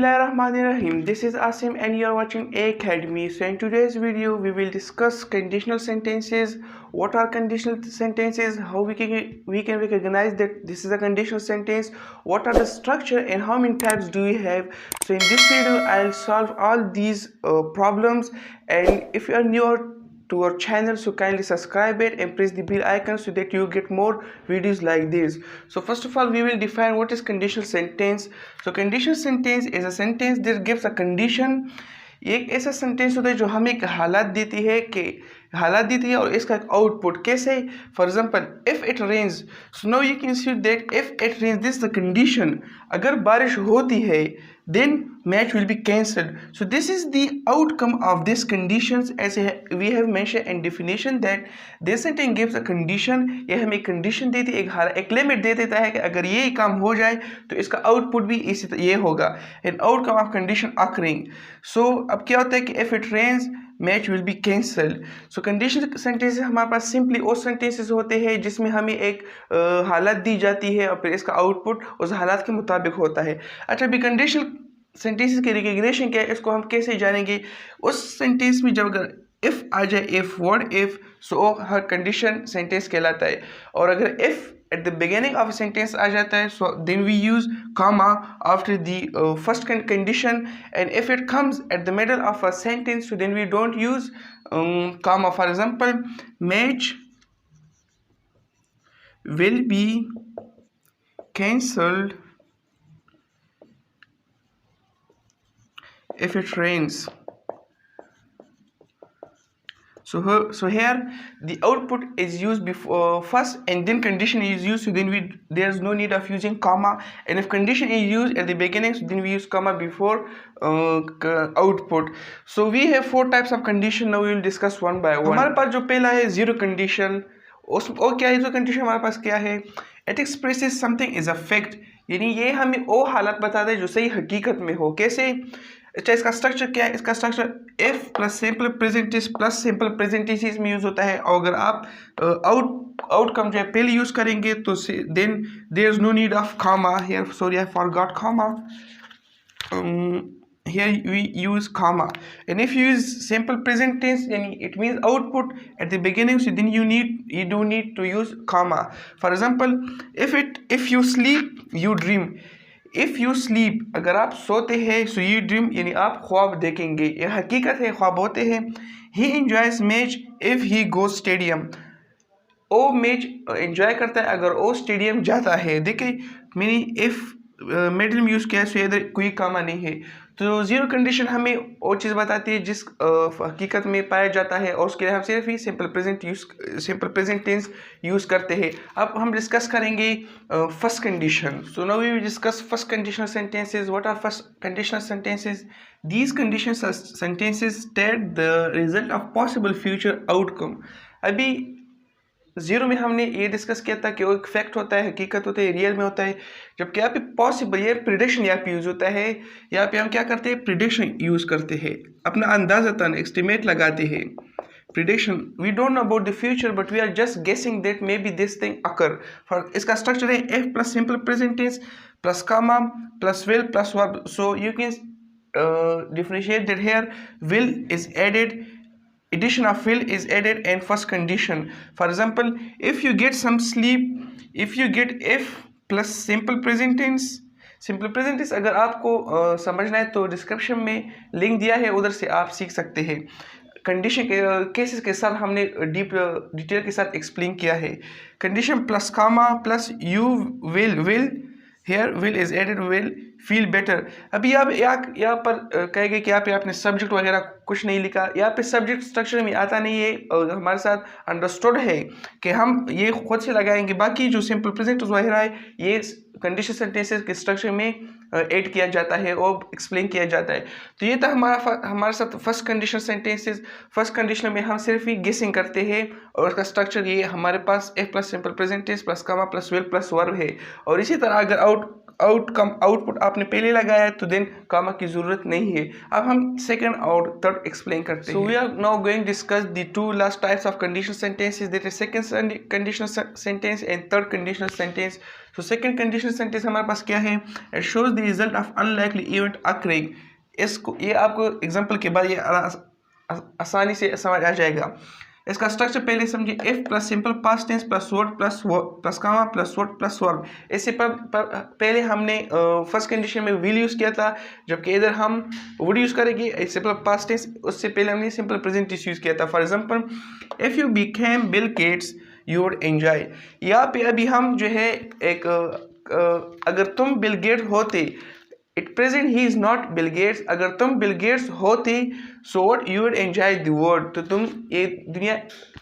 Bismillahirrahmanirrahim. This is Asim and you are watching A Academy. So in today's video we will discuss conditional sentences. What are conditional sentences? How we can recognize that this is a conditional sentence. What are the structure and how many types do we have? So in this video I'll solve all these problems, and if you are new to our channel, so kindly subscribe it and press the bell icon so that you get more videos like this. So first of all we will define what is conditional sentence. So conditional sentence is a sentence that gives a condition. एक ऐसा sentence होता है जो हमें एक हालत देती है और इसका एक आउटपुट कैसे. For example if it rains, so now you can see that if it rains this the condition. अगर बारिश होती है then match will be cancelled. So this is the outcome of these conditions, as we have mentioned in definition that this sentence gives a condition. ये हमें एक condition देती है, एक लिमिट दे देता है कि अगर ये काम हो जाए तो इसका आउटपुट भी इसी ये होगा. an outcome of condition occurring. So अब क्या होता है कि if it rains match will be cancel. So conditional sentences हमारे पास सिंपली वो सेंटेंसेस होते हैं जिसमें हमें एक हालत दी जाती है और फिर इसका आउटपुट उस हालत के मुताबिक होता है. अच्छा, अभी कंडीशनल सेंटेंसेस की रिकग्निशन क्या है, इसको हम कैसे जानेंगे. उस सेंटेंस में जब अगर इफ आ जाए, if word if, so her condition sentence कहलाता है. और अगर if at the beginning of a sentence आ जाता है, so then we use comma after the first condition, and if it comes at the middle of a sentence, so then we don't use comma. For example, match will be cancelled if it rains. So here the output is used before first, and then condition is used, so then there's no need of using comma. And if condition is used at the beginning, so then we use comma before output. So we have four types of condition. Now we will discuss one by one. हमारे पास जो पहला है zero condition. और क्या है जो condition हमारे पास क्या है, it expresses something is a fact, यानी ये हमें वो हालत बताता है जो सही हकीकत में हो. कैसे. अच्छा, इसका स्ट्रक्चर क्या है, इसका structure if plus simple present tense plus simple present tense में यूज होता है. और अगर आप आउटकम जो है पहले यूज करेंगे तो then there is no need of comma here. Sorry, I forgot comma. Here we use comma, and if you use simple present tense, then it means output at the beginning, so then you don't need to use comma. For example, if you sleep you dream. If you sleep, अगर आप सोते हैं, so you dream, यानी आप ख्वाब देखेंगे. ये हकीकत है, ख्वाब होते हैं. He enjoys match if he goes stadium. वो मैच एंजॉय करता है अगर वो स्टेडियम जाता है. देखिए मीनिंग इफ मिडिल में यूज़ किया है, सो इधर कोई कामा नहीं है. तो जीरो कंडीशन हमें वो चीज़ बताती है जिस हकीकत में पाया जाता है, और उसके लिए हम सिर्फ ही सिंपल प्रेजेंट टेंस यूज़ करते हैं. अब हम डिस्कस करेंगे first condition. So now we will discuss first conditional sentences. What are first conditional sentences? These conditional sentences state the result of possible future outcome. अभी जीरो में हमने ये discuss किया था कि वो एक फैक्ट होता है, हकीकत होता है, रियल में होता है. जबकि यहाँ पे पॉसिबल, ये प्रिडिक्शन यहाँ पे यूज़ होता है. यहाँ पे हम क्या करते हैं, प्रिडिक्शन यूज़ करते हैं, अपना अंदाज़तन एस्टिमेट लगाते हैं. Prediction, we don't know about the future but we are just guessing that may be this thing occur. For इसका स्ट्रक्चर है if plus simple present tense plus comma plus will plus verb. So you can differentiate that here will is added, addition of will is added and first condition. For example, if you get some sleep, if you get if plus simple present tense अगर आपको समझना है तो description में link दिया है, उधर से आप सीख सकते हैं. कंडीशन के केसेस के साथ हमने डिटेल के साथ एक्सप्लेन किया है. Condition plus comma plus you will here will is added, will feel better. अभी यहाँ पर कहेंगे कि यहाँ पे आपने सब्जेक्ट वगैरह कुछ नहीं लिखा. यहाँ पे सब्जेक्ट स्ट्रक्चर में आता नहीं है, और हमारे साथ अंडरस्टूड है कि हम ये खुद से लगाएंगे. बाकी जो सिंपल प्रेजेंट वगैरह है ये कंडीशन सेंटेंसेस के स्ट्रक्चर में ऐड किया जाता है और एक्सप्लेन किया जाता है. तो ये था हमारे साथ first condition sentences. First condition में हम सिर्फ ही गेसिंग करते हैं, और उसका स्ट्रक्चर ये हमारे पास if plus simple present tense plus comma plus will plus verb है. और इसी तरह अगर आउटपुट आपने पहले लगाया है तो देन कॉमा की जरूरत नहीं है। अब हम सेकंड और थर्ड एक्सप्लेन करते हैं। So we are now going discuss the two last types of conditional sentences, that is second conditional sentence and third conditional sentence. So second conditional sentence हमारे पास क्या है? It shows the result of unlikely event occurring. इसको ये आपको example के बाद ये आसानी से समझ आ जाएगा। इसका स्ट्रक्चर पहले समझिए, if plus simple past tense plus word plus comma plus word plus verb. इससे पहले हमने फर्स्ट कंडीशन में विल यूज किया था, जबकि इधर हम वुड यूज करेंगे सिंपल पास्ट टेंस। उससे पहले हमने सिंपल प्रेजेंट टेंस यूज किया था। For example, if you became Bill Gates you would enjoy. यहाँ पे अभी हम जो है एक अगर तुम बिल गेट्स होते, it present he is not Bill Gates, अगर तुम बिल गेट्स होते so what you would enjoy the world, तो तुम ये दुनिया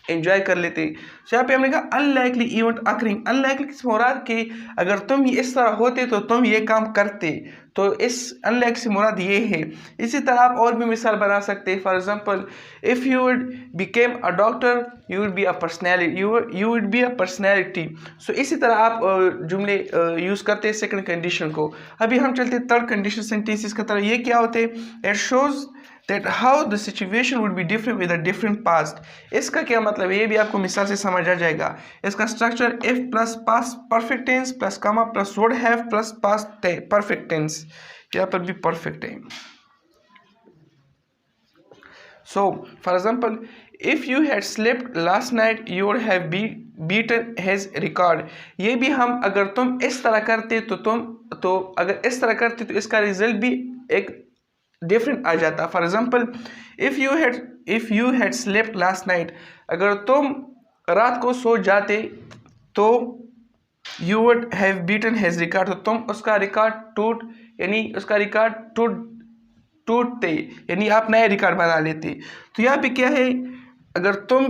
एंजॉय कर लेते। सो यहाँ पे हमने कहा अनलाइकली इवेंट अकरिंग। अनलाइकली किस मुराद के अगर तुम इस तरह होते तो तुम ये काम करते, तो इस अनलाइक से मुराद ये है। इसी तरह आप और भी मिसाल बना सकते हैं। For example, if you would became a doctor you would be a personality, you would be a personality. So इसी तरह आप जुमले यूज़ करते हैं सेकंड कंडीशन को। अभी हम चलते हैं थर्ड कंडीशन सेंटेंसेस की तरह। ये क्या होते हैं? It shows that how the situation would be different with a different past। इसका क्या मतलब है? ये भी आपको मिसाल से समझ आ जाएगा। इसका structure if plus past perfect tense plus comma plus would have plus past perfect tense. यहाँ पर भी परफेक्ट है। So for example, if you had slept last night you would have beaten his record। ये भी हम अगर तुम इस तरह करते तो अगर इस तरह करते तो इसका रिजल्ट भी एक डिफरेंट आ जाता। For example, if you had slept last night, अगर तुम रात को सो जाते तो you would have beaten his record, तो तुम उसका रिकॉर्ड टूटते, यानी आप नया रिकॉर्ड बना लेते। तो यहाँ पे क्या है? अगर तुम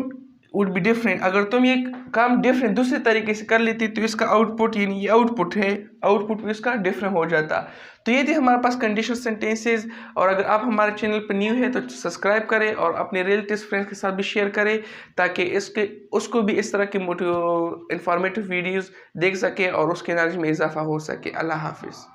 वुड बी डिफरेंट, अगर तुम ये काम डिफरेंट दूसरे तरीके से कर लेती तो इसका आउटपुट, यानी ये आउटपुट है, आउटपुट भी इसका डिफरेंट हो जाता। तो ये थी हमारे पास कंडीशनल सेंटेंसेस। और अगर आप हमारे चैनल पर न्यू है तो सब्सक्राइब करें और अपने रिलेटिव्स फ्रेंड्स के साथ भी शेयर करें, ताकि उसको भी इस तरह की इंफॉर्मेटिव वीडियोज़ देख सके और उसके नॉलेज में इजाफा हो सके। अल्लाह हाफिज़।